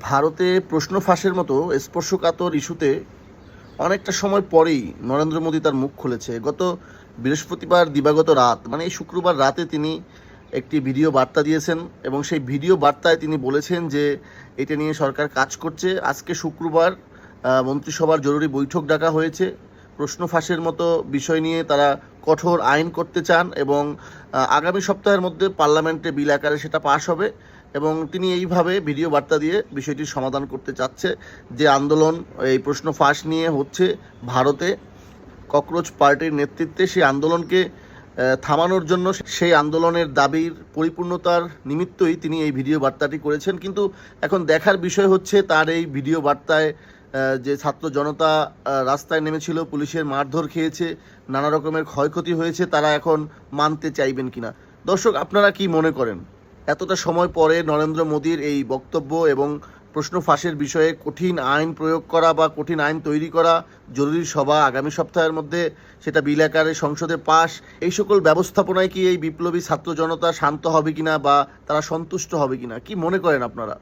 ভারতে প্রশ্ন ফাঁসের মতো স্পর্শকাতর ইস্যুতে অনেকটা সময় পরেই নরেন্দ্র মোদী তার মুখ খুলেছে। গত বৃহস্পতিবার দিবাগত রাত, মানে এই শুক্রবার রাতে তিনি একটি ভিডিও বার্তা দিয়েছেন এবং সেই ভিডিও বার্তায় তিনি বলেছেন যে এটা নিয়ে সরকার কাজ করছে। আজকে শুক্রবার মন্ত্রিসভার জরুরি বৈঠক ডাকা হয়েছে। প্রশ্ন ফাঁসের মতো বিষয় নিয়ে তারা কঠোর আইন করতে চান এবং আগামী সপ্তাহের মধ্যে পার্লামেন্টে বিল আকারে সেটা পাশ হবে। এবং তিনি এইভাবে ভিডিও বার্তা দিয়ে বিষয়টির সমাধান করতে চাচ্ছে যে আন্দোলন এই প্রশ্ন ফাঁস নিয়ে হচ্ছে ভারতে ককরোচ পার্টির নেতৃত্বে, সেই আন্দোলনকে থামানোর জন্য, সেই আন্দোলনের দাবির পরিপূর্ণতার নিমিত্তই তিনি এই ভিডিও বার্তাটি করেছেন। কিন্তু এখন দেখার বিষয় হচ্ছে তার এই ভিডিও বার্তায় যে ছাত্র জনতা রাস্তায় নেমেছিল, পুলিশের মারধর খেয়েছে, নানা রকমের ক্ষয়ক্ষতি হয়েছে, তারা এখন মানতে চাইবেন কিনা। দর্শক, আপনারা কি মনে করেন এতটা সময় পরে নরেন্দ্র মোদীর এই বক্তব্য এবং প্রশ্ন ফাঁসের বিষয়ে কঠিন আইন প্রয়োগ করা বা কঠিন আইন তৈরি করা, জরুরি সভা আগামী সপ্তাহের মধ্যে সেটা বিল আকারে সংসদে পাস, এই সকল ব্যবস্থাপনায় কি এই বিপ্লবী ছাত্র জনতা শান্ত হবে কিনা বা তারা সন্তুষ্ট হবে কিনা, কি মনে করেন আপনারা?